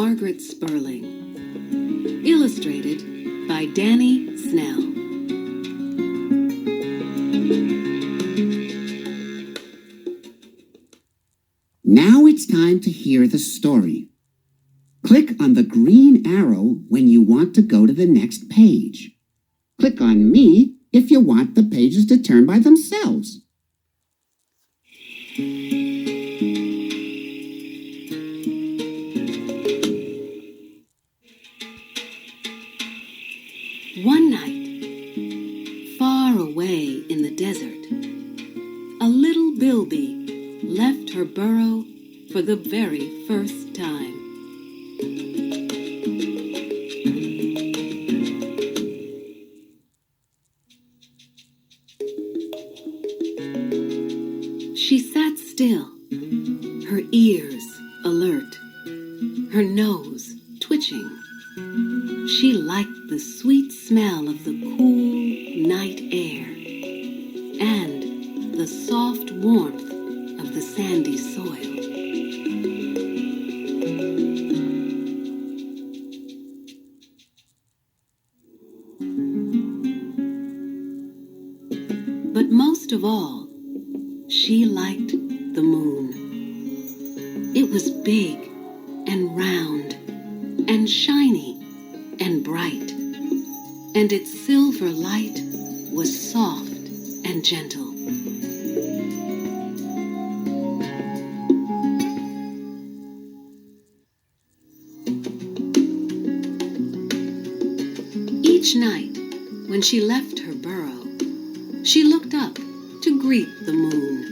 Margaret Spurling. Illustrated by Danny Snell. Now it's time to hear the story. Click on the green arrow when you want to go to the next page. Click on me if you want the pages to turn by themselves. One night, far away in the desert, a little Bilby left her burrow for the very first time. She sat still, her ears alert, her nose twitching. She liked the sweet smell of the cool night air and the soft warmth of the sandy soil. But most of all, she liked the moon. It was big and round and shiny and bright, and its silver light was soft and gentle. Each night, when she left her burrow, she looked up to greet the moon.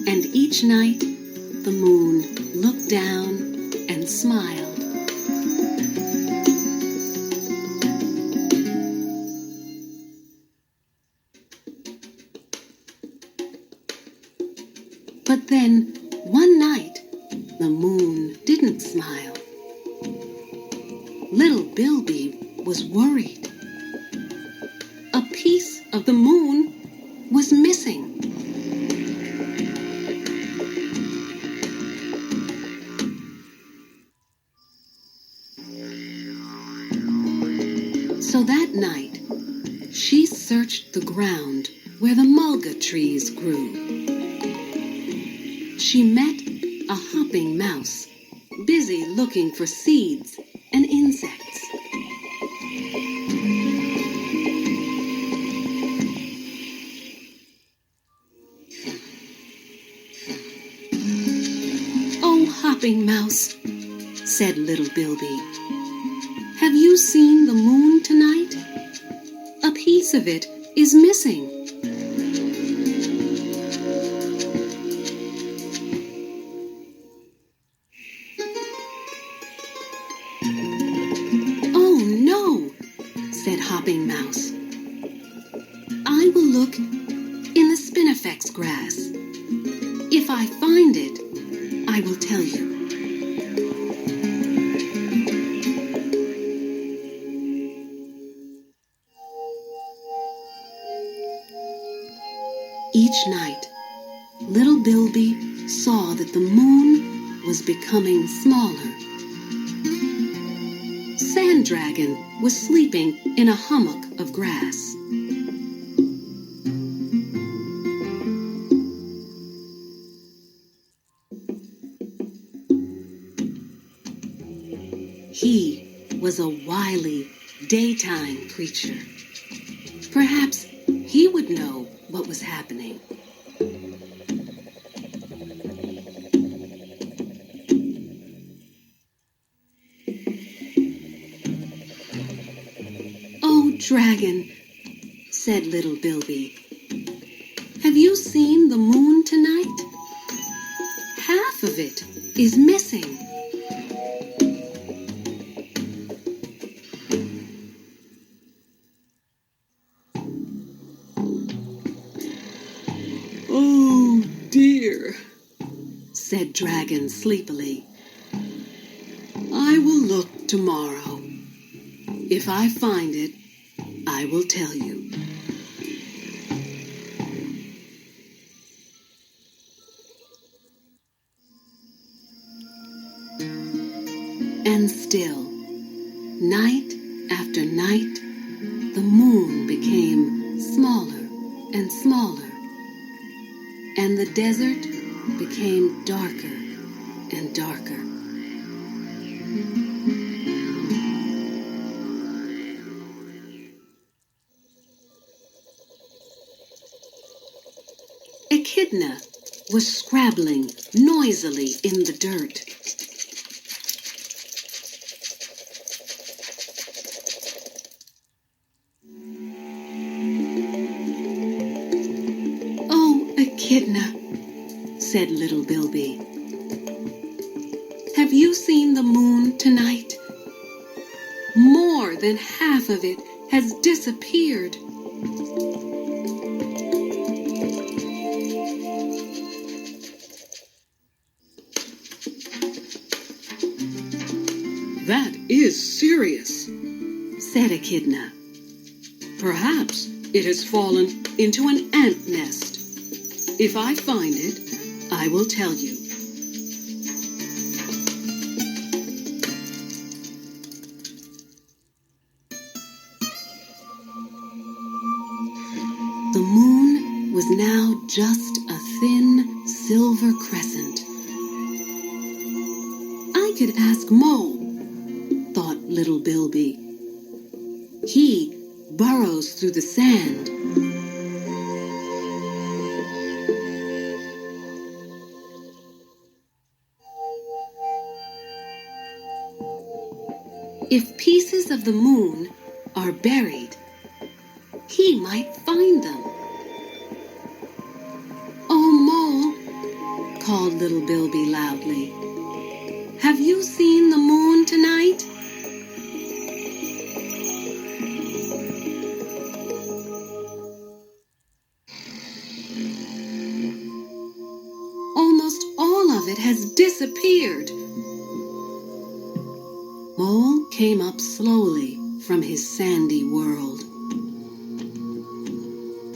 And each night, the moon looked down and smiled. But then, one night, the moon didn't smile. Little Bilby was worried. A piece of the moon was missing. So that night, she searched the ground where the mulga trees grew. She met a hopping mouse, busy looking for seeds and insects. "Oh, hopping mouse," said little Bilby, "have you seen the moon tonight? A piece of it is missing." "Oh, no," said Hopping Mouse. "I will look in the spinifex grass. If I find it, I will tell you." Each night, little Bilby saw that the moon was becoming smaller. Sand Dragon was sleeping in a hummock of grass. He was a wily daytime creature. Perhaps he would know what was happening. "Oh, Dragon," said little Bilby, "have you seen the moon tonight? Half of it is missing." "Oh, dear," said Dragon sleepily. "I will look tomorrow. If I find it, I will tell you." After night, the moon became smaller and smaller, and the desert became darker and darker. Echidna was scrabbling noisily in the dirt. "Oh, Echidna," said little Bilby, "have you seen the moon tonight? More than half of it has disappeared." "That is serious," said Echidna. "Perhaps it has fallen into an ant nest. If I find it, I will tell you." The moon was now just a thin silver crescent. "I could ask Mole," thought little Bilby. "He burrows through the sand." If pieces of the moon are buried, he might find them. "Oh, Mole," called little Bilby loudly, "have you seen the moon tonight?" "Almost all of it has disappeared." Mole came up slowly from his sandy world.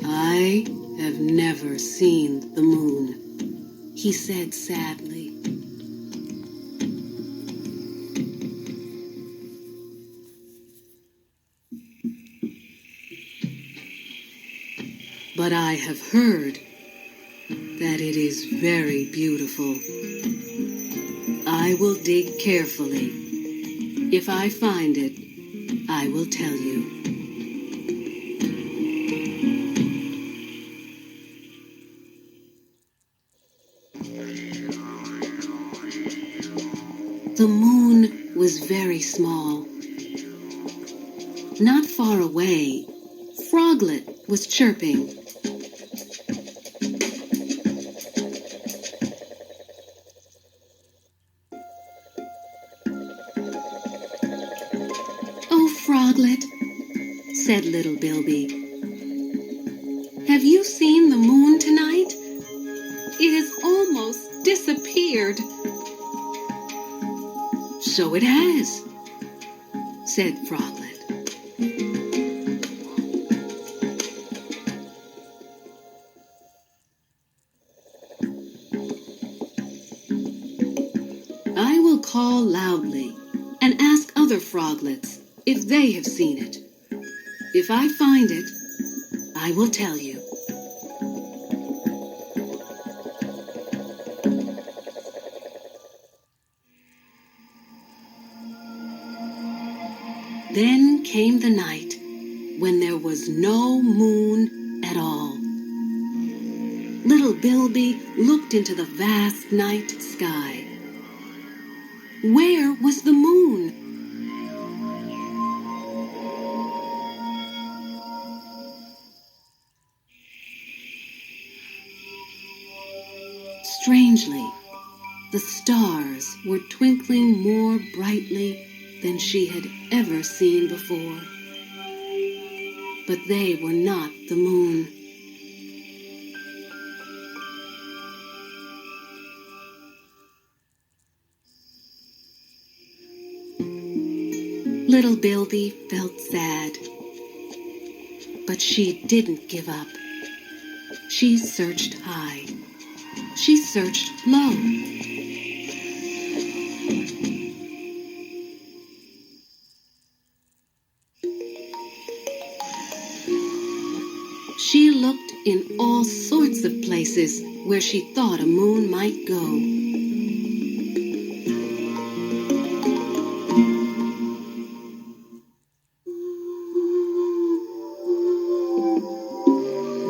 "I have never seen the moon," he said sadly. "But I have heard that it is very beautiful. I will dig carefully. If I find it, I will tell you." The moon was very small. Not far away, Froglet was chirping. "Oh, Froglet," said little Bilby, "have you seen the moon tonight? It has almost disappeared." "So it has," said Froglet. "I will call loudly and ask other froglets if they have seen it. If I find it, I will tell you." Then came the night when there was no moon at all. Little Bilby looked into the vast night sky. Where was the moon? Strangely, the stars were twinkling more brightly than she had ever seen before. But they were not the moon. Little Bilby felt sad, but she didn't give up. She searched high. She searched low. She looked in all sorts of places where she thought a moon might go.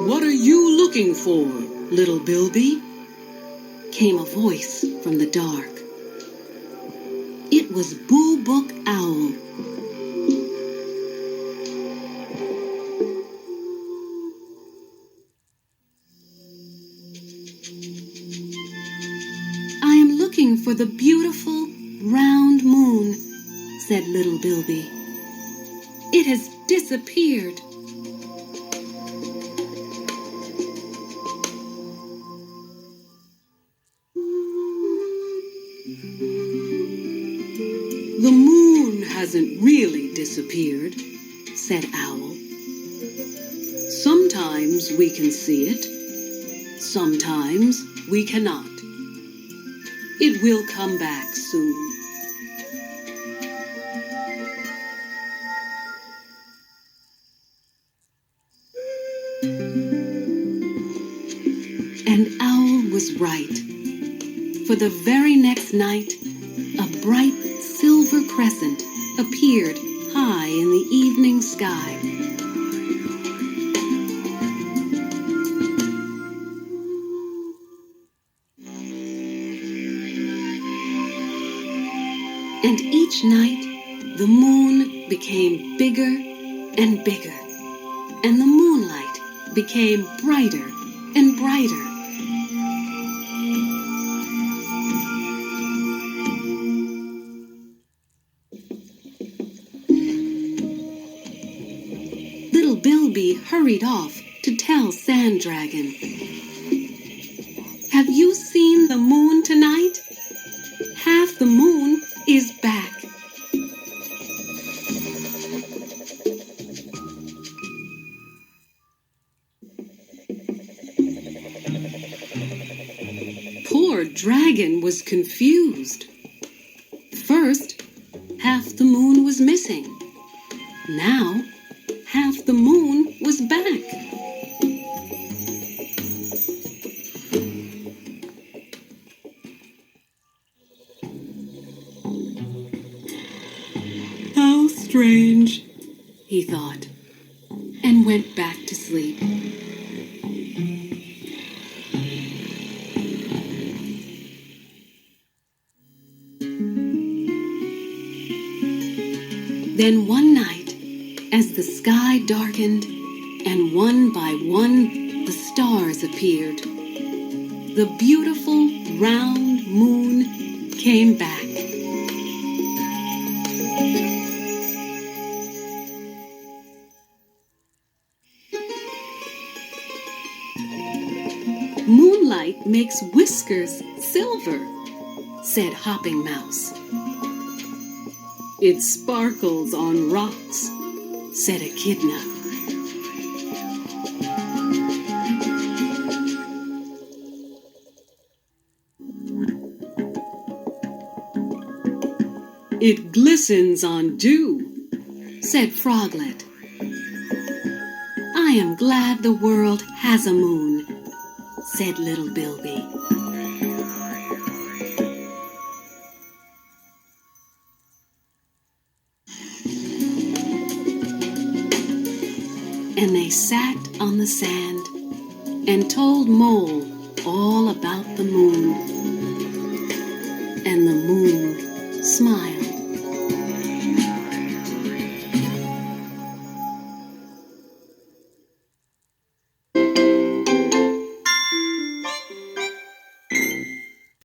"What are you looking for, little Bilby?" came a voice from the dark. It was Boo Book Owl. "I am looking for the beautiful, round moon," said little Bilby. "It has disappeared." "The moon hasn't really disappeared," said Owl. "Sometimes we can see it. Sometimes we cannot. It will come back soon." And Owl was right. For the very next night, a bright silver crescent appeared high in the evening sky. And each night, the moon became bigger and bigger, and the moonlight became brighter and brighter. Little Bilby hurried off to tell Sand Dragon. "Have you seen the moon tonight? Half the moon is back." Poor Dragon was confused. First, half the moon was missing. Now, half the moon was back. "How strange," he thought, and went back to sleep. Then one night, as the sky darkened, and one by one the stars appeared, the beautiful round moon came back. "Moonlight makes whiskers silver," said Hopping Mouse. "It sparkles on rocks," said Echidna. "It glistens on dew," said Froglet. "I am glad the world has a moon," said little Bilby. And they sat on the sand and told Mole all about the moon. And the moon smiled.